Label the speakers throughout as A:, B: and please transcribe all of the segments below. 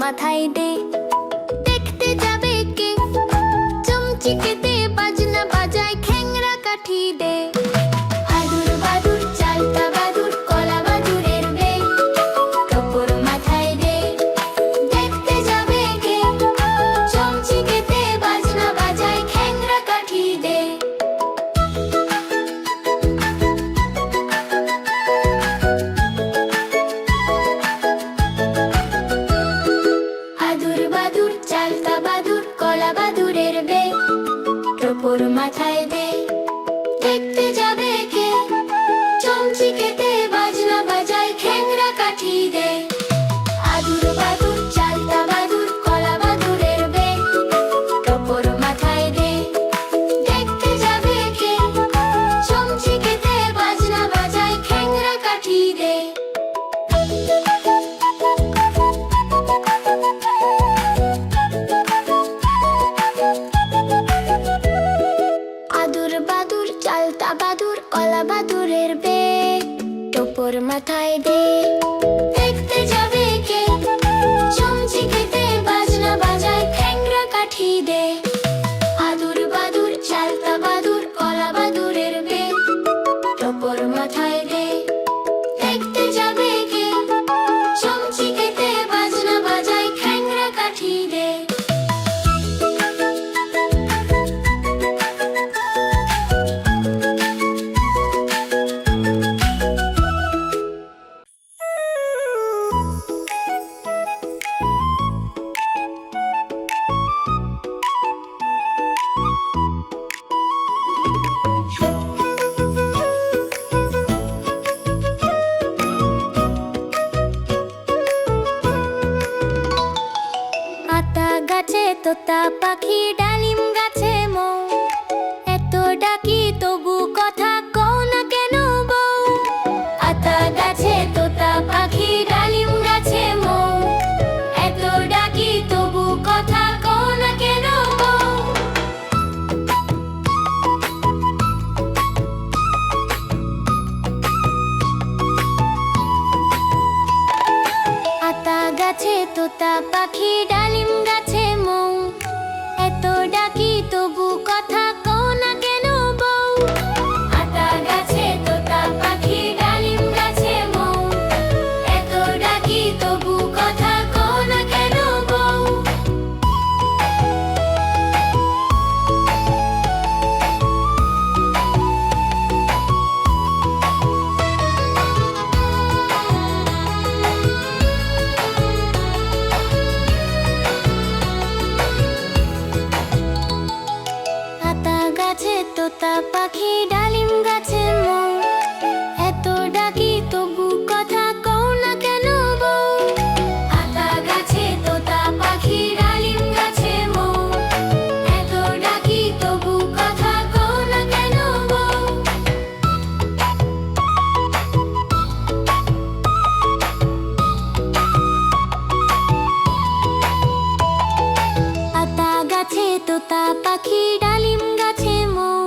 A: মাথায় দে, দেখতে যাবে কে? চমচিকে দে, বাজনা বাজায়, খ্যাংরা কাঠি দে। আদুর বাদুর চালতা বাদুর, কলা বাদুরের বে, টোপর মাথায় দে, দেখতে যাবে কে? চমচিকে দে, বাজনা বাজায়, খ্যাংরা কাঠি দে। আদুর বাদুর চালতা বাদুর, কলা বাদুরের বে, টোপর মাথায় দে, দেখতে যাবে কে? চমচিকে দে, বাজনা বাজায়, খ্যাংরা কাঠি দে। আদুর বাদুর চালতা বাদুর, কলা বাদুরের বে, টোপর মাথায় দে, দেখতে যাবে কে? চমচিকে দে, বাজনা বাজায়, খ্যাংরা কাঠি দে। আদুর বাদুর চালতা বাদুর, কলা বাদুরের বে, টোপর মাথায় দে, দেখতে যাবে কে? চমচিকে দে, বাজনা বাজায়, খ্যাংরা কাঠি দে। আদুর বাদুর চালতা বাদুর, কলা বাদুরের বে, টোপর মাথায় দে, দেখতে যাবে কে? চমচিকে দে, বাজনা বাজায়, খ্যাংরা কাঠি দে। আতা গাছে তোতা পাখি, ডালিম গাছে মৌ, এত ডাকি তবু কথা কও না কেন বউ? আতা গাছে তোতা পাখি, ডালিম গাছে মৌ, এত ডাকি তবু কথা কও না কেন বউ? আতা গাছে তোতা পাখি, ডালিম গাছে মৌ, এত ডাকি তবু কথা কও না কেন বউ? আতা গাছে তোতা পাখি, ডালিম গাছে মৌ, এত ডাকি তবু কথা কও না কেন বউ? আতা গাছে তোতা পাখি, ডালিম গাছে মৌ, এত ডাকি তবু কথা কও না কেন বউ? আতা গাছে তোতা পাখি, ডালিম গাছে মৌ, এত ডাকি তবু কথা কও না কেন বউ? আতা গাছে তোতা পাখি, ডালিম গাছে মৌ,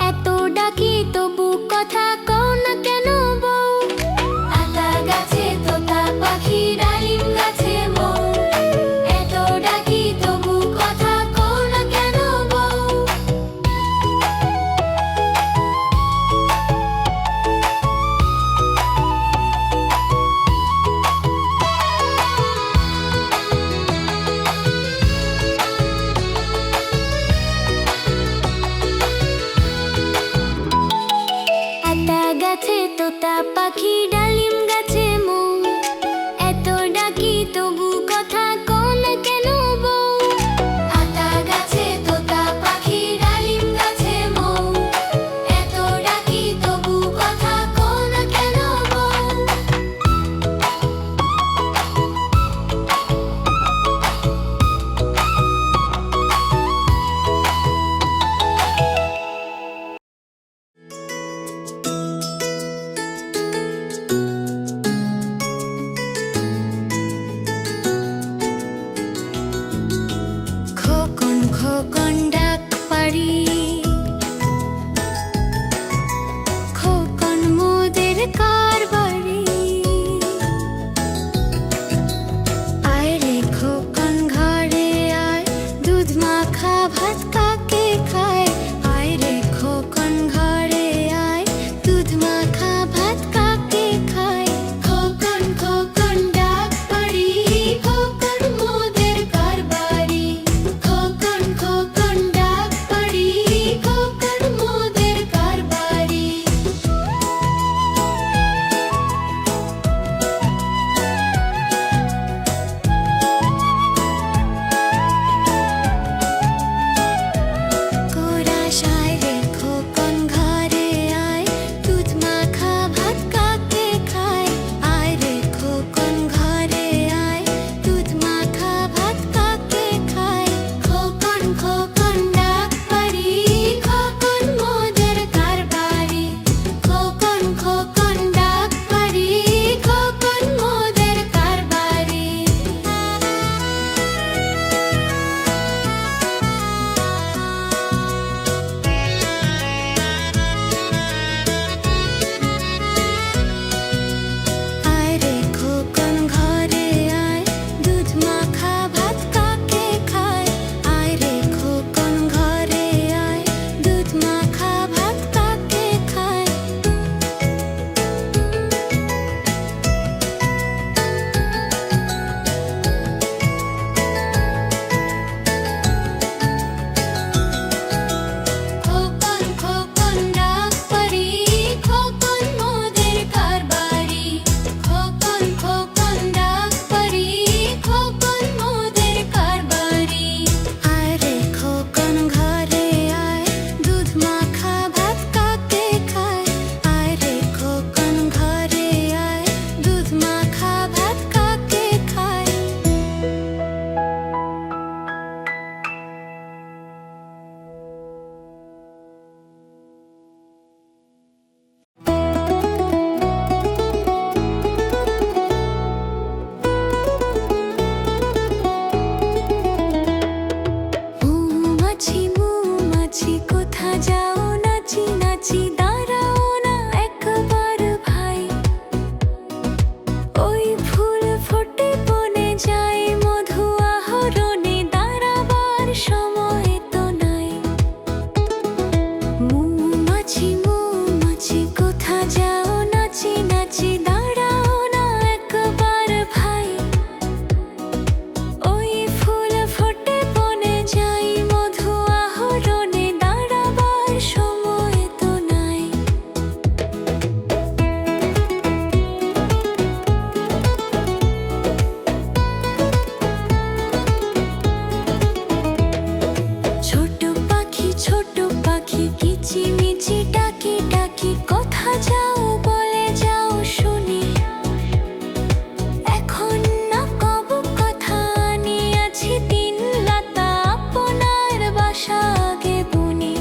A: এত ডাকি তবু কথা কও না কেন বউ? আতা গাছে তোতা পাখি, ডালিম গাছে মৌ, এত ডাকি তবু কথা কও না কেন বউ? আতা নাচি দাঁড়াও না একবার ভাই, ওই ফুল ফোটে বনে যায় মধু আহরণে, দাঁড়াবার সময় তো নাই। মৌমাছি মৌমাছি কোথা যাও নাচি নাচি দাঁড়াও না একবার ভাই, ওই ফুল ফোটে বনে যায় মধু আহরণে, দাঁড়াবার সময় তো নাই। ছোট পাখি কিচিমিচি ডাকি ডাকি, কোথা যাও বলে যাও শুনি, এখন না কব কথা আনিয়াছি তিন লতা, আপনার বাসা আগে বুনি।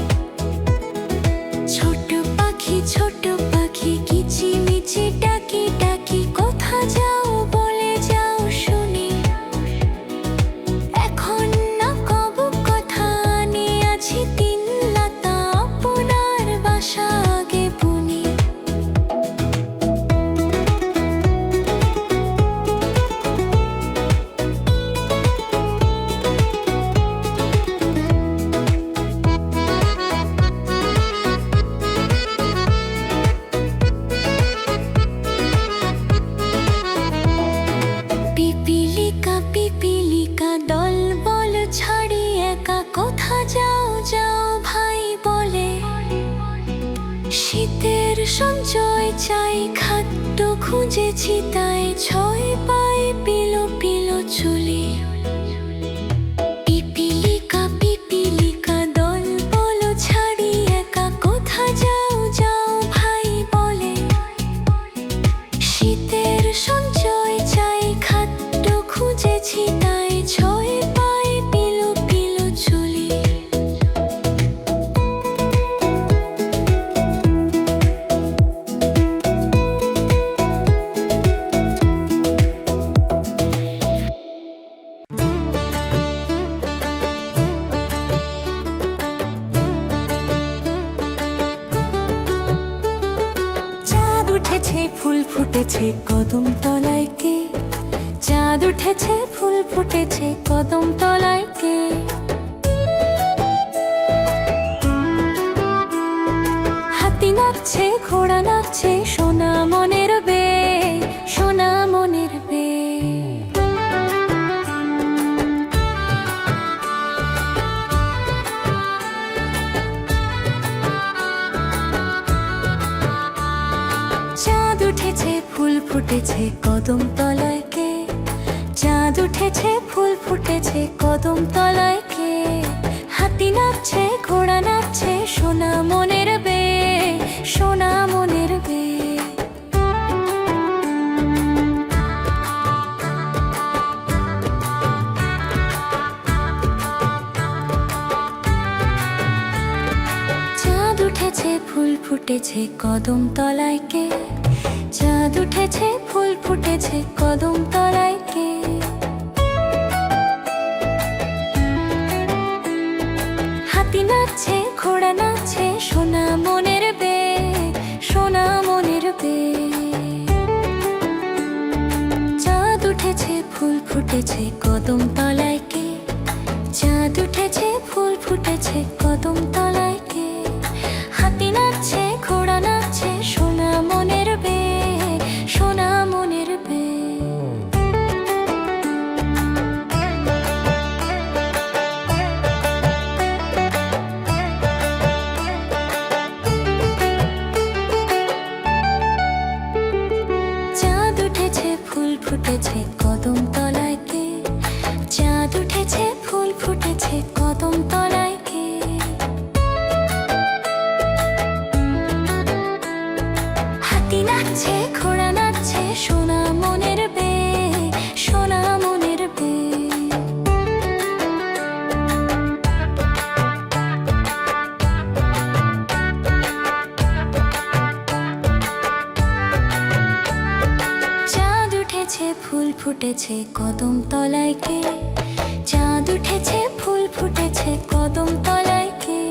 A: ছোট পাখি কিচিমিচি ডাকি ডাকি, কোথা যাও বলে যাও শুনি, এখন না কব কথা আনিয়াছি তিন লতা, আপনার বাসা আগে বুনি। পিপিলিকা দল বল ছাড়ি একা, কোথা যাও যাও ভাই বলে, শীতের সঞ্চয় চাই খাদ্য খুঁজেছি তাই, ছয় পায়ে পিলো পিলো চুলি। পিপিলিকা দল বল ছাড়ি একা, কোথা যাও যাও ভাই বলে, শীতের সঞ্চয় চাই খাদ্য খুঁজেছি তাই, ছয় পায়ে পিলো পিলো চুলি। চাঁদ উঠেছে ফুল ফুটেছে কদম তলায় কে, চাঁদ উঠেছে ফুল ফুটেছে কদম তলায় কে, হাতি নাচছে ঘোড়া নাচছে সোনা মনের বে, সোনা মনের বে। চাঁদ উঠেছে ফুল ফুটেছে কদম তলায় কে, চাঁদ উঠেছে ফুল ফুটেছে কদম তলায় কে, হাতি নাচছে ঘোড়া নাচছে সোনা মনের বে, সোনা মনের বে। চাঁদ উঠেছে ফুল ফুটেছে কদম তলায় কে, চাঁদ উঠেছে ফুল ফুটেছে কদম তলায় কে, হাতি নাচছে ঘোড়া নাচছে সোনা মনের বে, সোনা মনের বে। চাঁদ উঠেছে ফুল ফুটেছে কদম তলায় কে, চাঁদ উঠেছে ফুল ফুটেছে কদম তলায় কে, হাতি নাচছে ঘোড়া নাচছে সোনা মনের বে, সোনা মনের বে। চাঁদ উঠেছে ফুল ফুটেছে কদম তলায় কে, চাঁদ উঠেছে ফুল ফুটেছে কদম তলায় কে, হাতি নাচছে ঘোড়া নাচছে সোনা মনের বে, সোনা মনের বে। চাঁদ উঠেছে ফুল ফুটেছে কদম তলায় কে, চাঁদ উঠেছে ফুল ফুটেছে কদম তলায় কে,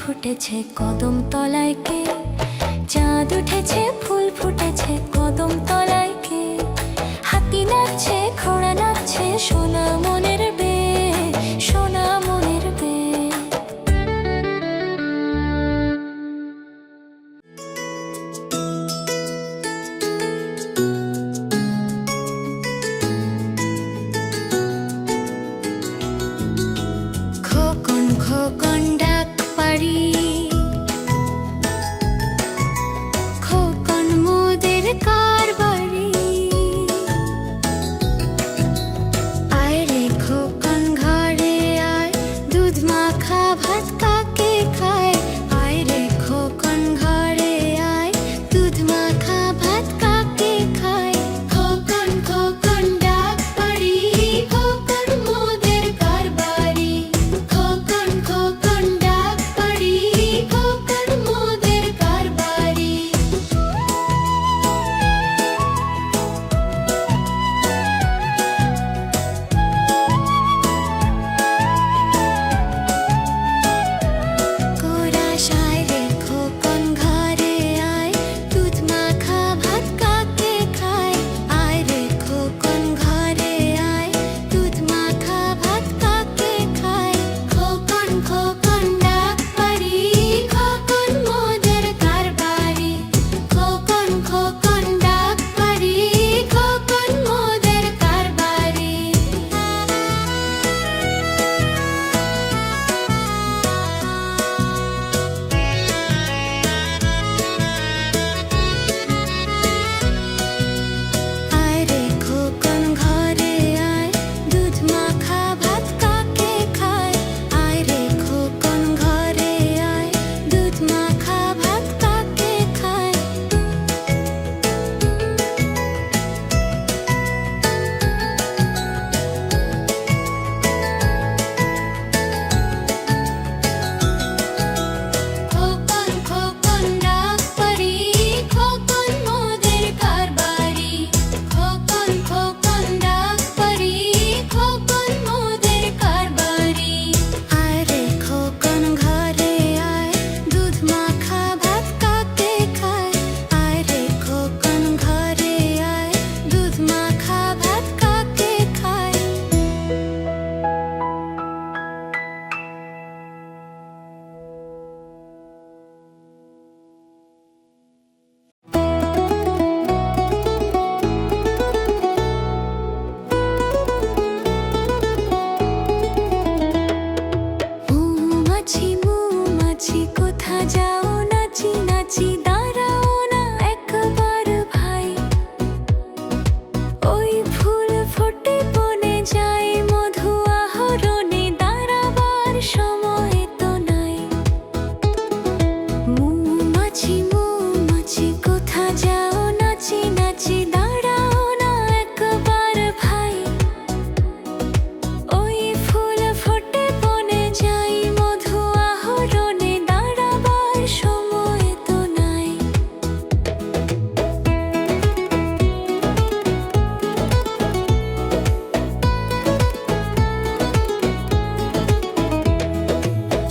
A: ফুটেছে কদম তলায় কে? চাঁদ উঠেছে ফুল ফুটেছে কদম তলায় কে? হাতি নাচছে ঘোড়া নাচছে সোনা মনের বে, সোনা মনের বে। খোকন খোকন ডাক পারি, খোকন মোদের কার বাড়ি? আয় রে খোকন ঘরে আয়, দুধ মাখা ভাত কাকে খায়? আয় রে খোকন ঘরে আয়, দুধ মাখা ভাত কাকে খায়? খোকন খোকন ডাক পারি, খোকন মোদের কার বাড়ি? খোকন খোকন ডাক পারি, খোকন মোদের কার বাড়ি? কোরাস আয় রে খোকন ঘরে আয়, দুধ মাখা ভাত কাকে খায়? আয় রে খোকন ঘরে আয়, দুধ মাখা ভাত কাকে খায়? খোকন খোকন ডাক পারি, খোকন মোদের কার বাড়ি? খোকন খোকন ডাক পারি, খোকন মোদের কার বাড়ি? আয় রে খোকন ঘরে আয়, দুধ মাখা ভাত কাকে খায়? আয় রে খোকন ঘরে আয়, দুধ মাখা ভাত কাকে খায়? খোকন খোকন ডাক পারি, খোকন মোদের কার বাড়ি? খোকন খোকন ডাক পারি, খোকন মোদের কার বাড়ি? আয় রে খোকন ঘরে আয়, দুধ মাখা ভাত কাকে খায়? আয় রে খোকন ঘরে আয়, দুধ মাখা ভাত কাকে খায়? মৌমাছি মৌমাছি কোথা যাও নাচি নাচি, দাঁড়াও না একবার ভাই। ওই ফুল ফোটে বনে যায় মধু আহরণে, দাঁড়াবার সময় তো নাই। মৌমাছি মৌমাছি কোথা যাও নাচি নাচি, দাঁড়াও না একবার ভাই। ওই ফুল ফোটে বনে যায় মধু আহরণে, দাঁড়াবার সময় তো নাই।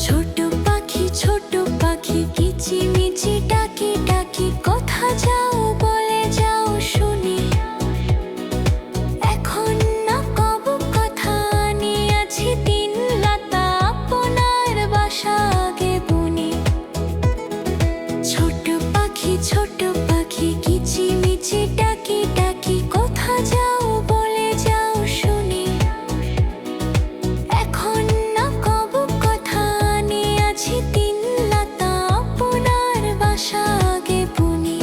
A: ছোট পাখি কিচিমিচি ডাকি ডাকি, কোথা যাও বলে যাও শুনি। এখন না কব কথা নিয়েছি তিন লতা, আপনার বাসা আগে বুনি। ছোট পাখি কিচিমিচি ডাকি ডাকি, কোথা যাও বলে যাও শুনি। এখন না কব কথা নিয়েছি তিন লতা, আপনার বাসা আগে বুনি।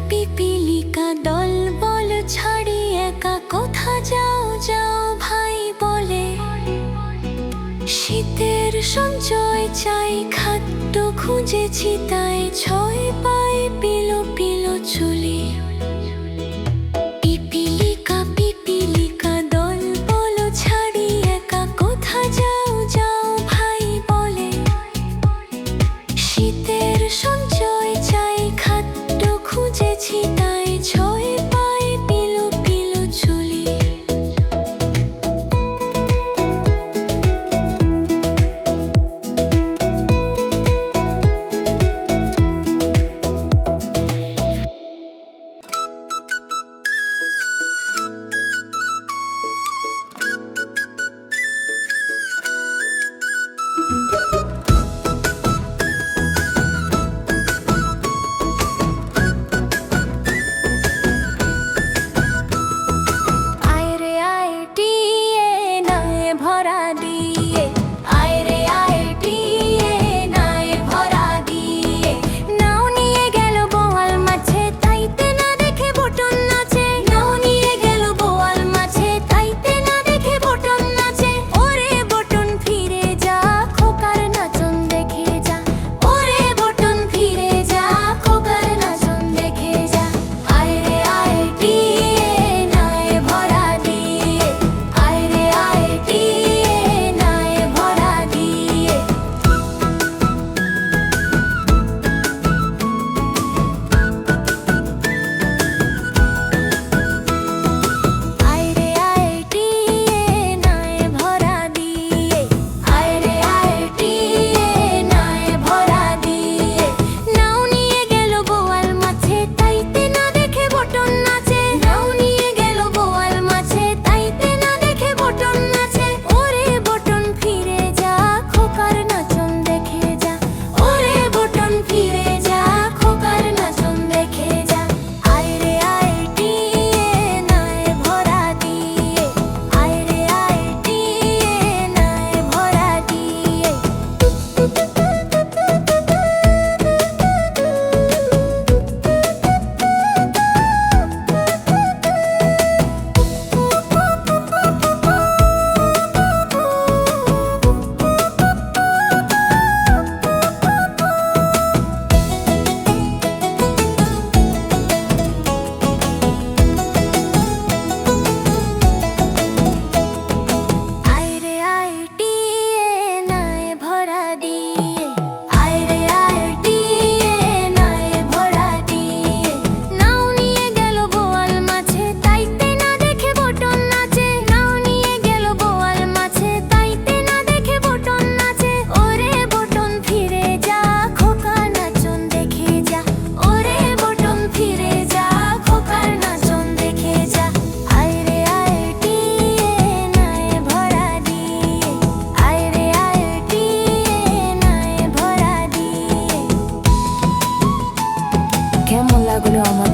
A: পিপিলিকা দল বল ছাড়ি একা, কোথা যাও যাও ভাই বলে। শীতের সঞ্চয় চাই খাদ্য খুঁজেছি তাই, ছয় পাই পিলো পিলো চুলি। পিপিলিকা দল বলো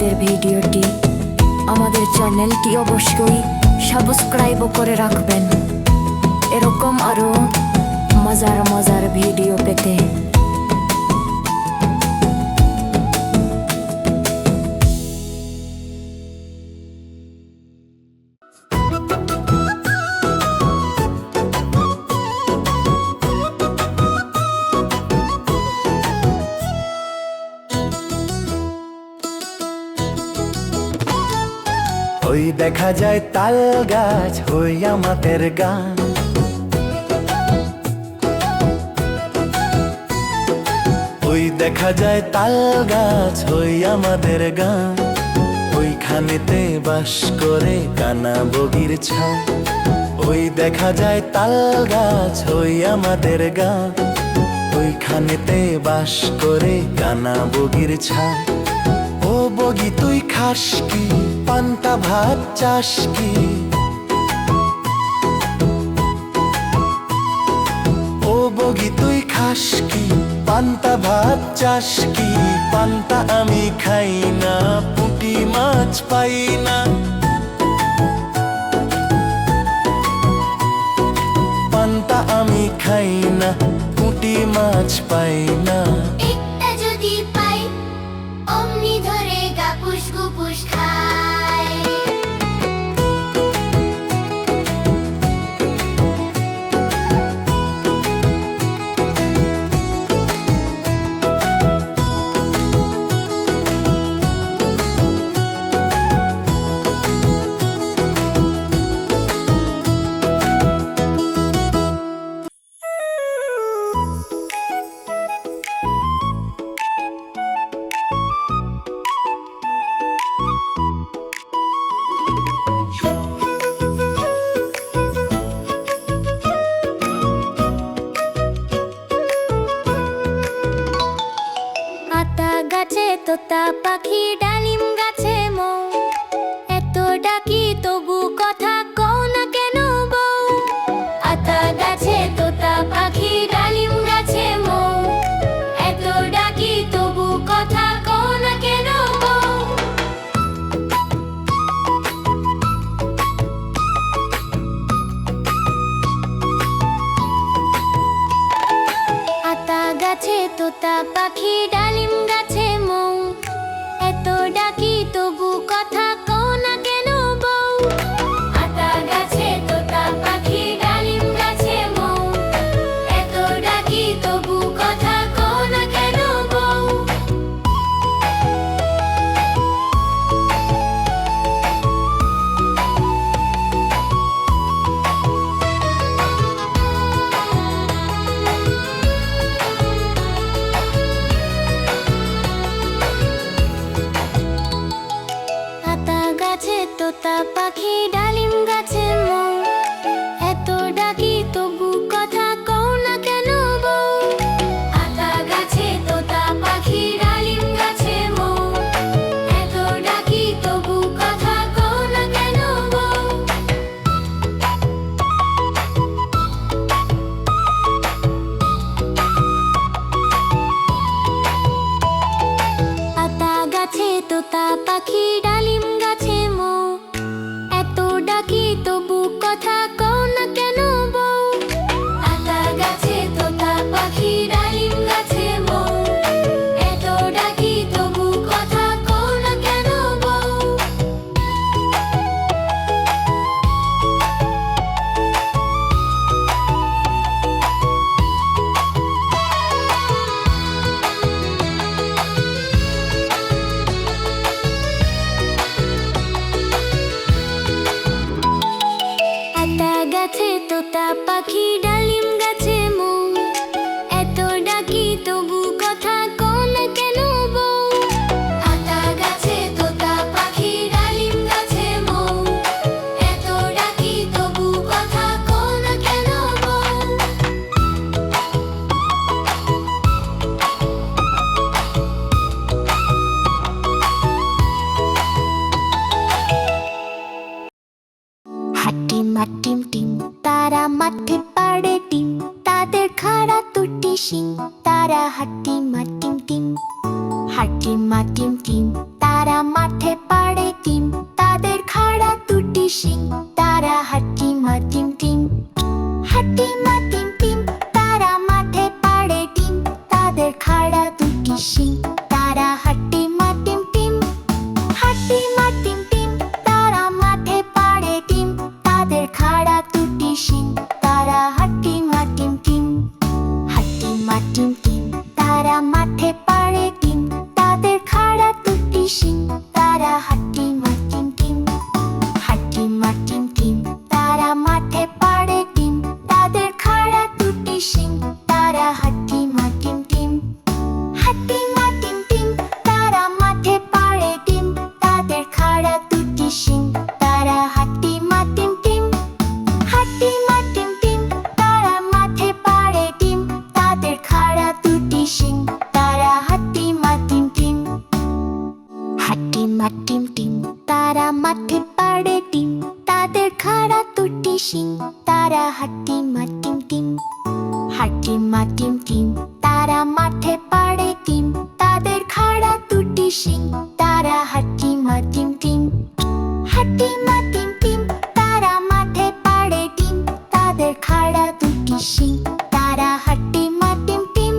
B: আমাদের ভিডিওটি, আমাদের চ্যানেলটি অবশ্যই সাবস্ক্রাইব করে রাখবেন এরকম আরো মজার মজার ভিডিও পেতে।
C: ওই দেখা যায় তাল গাছ, ওই আমাদের গান। ওই দেখা যায় তাল গাছ, ওই আমাদের গান। ওইখানেতে বাস করে কানা বগির ছাও। ওই দেখা যায় তাল গাছ, ওই আমাদের গান। ওইখানেতে বাস করে কানা বগির ছাও। ও বগি তুই খাস কি, পান্তা ভাত চাস কি? ও বগি তুই খাস কি, পান্তা ভাত চাস কি? পান্তা আমি খাই না, পুঁটি মাছ পাই না। পান্তা আমি খাই না, পুঁটি মাছ পাই না।
A: একটা যদি পাই অমনি ধরে গাপুস গুপুস খায়। আতা গাছে তোতা পাখি, ডালিম গাছে মৌ। এত ডাকি তবু কথা কও না কেন বউ? আতা গাছে তোতা পাখি, ডালিম গাছে মৌ। এত ডাকি তবু কথা কও না কেন বউ? আতা গাছে তোতা পাখি, ডালিম গাছে মৌ। এত ডাকি তবু কথা কও না কেন বউ? আতা গাছে তোতা পাখি, ডালিম গাছে মৌ। এত ডাকি তবু কথা কও না কেন বউ? আতা গাছে তোতা পাখি, ডালিম গাছে মৌ। এত ডাকি তবু কথা কও না কেন বউ? আতা গাছে তোতা পাখি, ডালিম গাছে মৌ। এত ডাকি তবু কথা কও না কেন বউ? আতা গাছে তোতা পাখি, ডালিম গাছে মৌ। এত ডাকি তবু কথা কও না কেন বউ? আতা গাছে তোতা পাখি, ডালিম গাছে মৌ। এত ডাকি তবু কথা কও না কেন বউ? আতা গাছে তোতা পাখি, ডালিম গাছে মৌ। এত ডাকি তবু কথা কও না কেন বউ? আতা গাছে তোতা পাখি, ডালিম গাছে মৌ। এত ডাকি তবু কথা কও না কেন বউ?
D: হাটিম হাটিম টিম, তারা মাঠে পাড়ে ডিম। তাদের খাড়া দুটি শিং, তারা হাটিম হাটিম টিম। হাটিম হাটিম টিম, তারা তারা মাঠে পাড়ে ডিম তাদের খাড়া দুটি শিং তারা হাট্টি মা টিম টিম হাট্টি মা টিম টিম তারা মাঠে পাড়ে ডিম তাদের খাড়া দুটি শিং তারা হাট্টি মা টিম টিম হাট্টি মা টিম টিম তারা মাঠে পাড়ে ডিম তাদের খাড়া দুটি শিং তারা হাট্টি মা টিম টিম হাট্টি মা টিম টিম তারা মাঠে পাড়ে ডিম তাদের খাড়া দুটি শিং তারা হাট্টি মা টিম টিম হাট্টি মা টিম টিম তারা মাঠে পাড়ে ডিম তাদের খাড়া দুটি শিং তারা হাট্টি মা টিম টিম হাট্টি মা টিম টিম তারা মাঠে পাড়ে ডিম তাদের খাড়া দুটি শিং তারা হাট্টি মা টিম টিম হাট্টি মা টিম টিম তারা মাঠে পাড়ে ডিম তাদের খাড়া দুটি শিং তারা হাট্টি মা টিম টিম হাট্টি মা টিম টিম তারা মাঠে পাড়ে ডিম তাদের খাড়া দুটি শিং তারা হাট্টি মা টিম টিম হাট্টি মা টিম টিম তারা মাঠে পাড়ে ডিম তাদের খাড়া দুটি শিং তারা হাট্টি মা টিম টিম হাট্টি মা টিম টিম তারা মাঠে পাড়ে ডিম তাদের খাড়া দুটি শিং তারা হাট্টি মা টিম টিম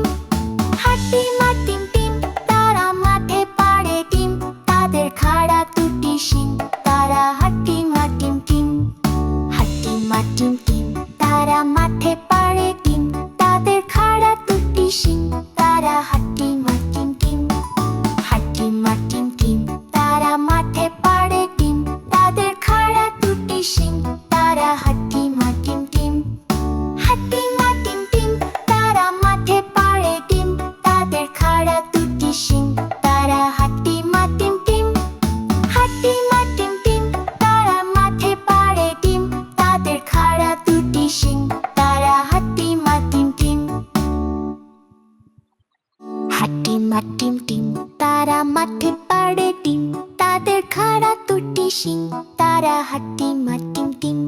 D: হাট্টি মা টিম টিম তারা মাঠে পাড়ে ডিম তাদের খাড়া দুটি শিং তারা হাট্টি মা টিম টিম হাট্টি মা টিম টিম তারা মাঠে পাড়ে ডিম তাদের খাড়া দুটি শিং তারা হাট্টি মা টিম টিম হাট্টি মা টিম টিম তারা মাঠে পাড়ে ডিম তাদের খাড়া দুটি শিং তারা হাট্টি মা টিম টিম হাট্টি মা টিম টিম তারা মাঠে পাড়ে ডিম তাদের খাড়া দুটি শিং তারা হাট্টি মা টিম টিম হাট্টি মা টিম টিম তারা মাঠে পাড়ে ডিম তাদের খাড়া দুটি শিং তারা হাট্টি মা টিম টিম হাট্টি মা টিম টিম তারা মাঠে পাড়ে ডিম তাদের খাড়া দুটি শিং তারা হাট্টি মা টিম টিম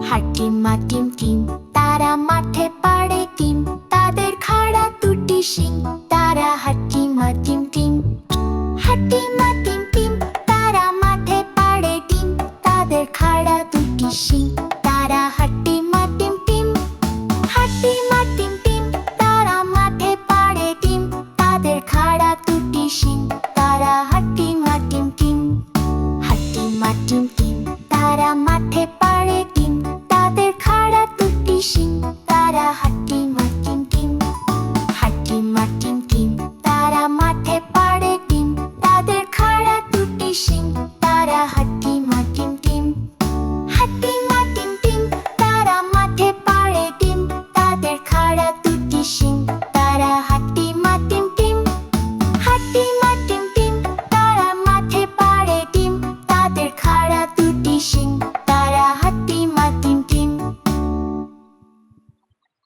D: হাট্টি মা টিম টিম তারা মাঠে পাড়ে ডিম তাদের খাড়া দুটি শিং তারা হাট্টি মা টিম টিম হাট্টি মা টিম টিম তারা মাঠে পাড়ে ডিম তাদের খাড়া দুটি শিং তারা হাট্টি মা টিম টিম হাট্টি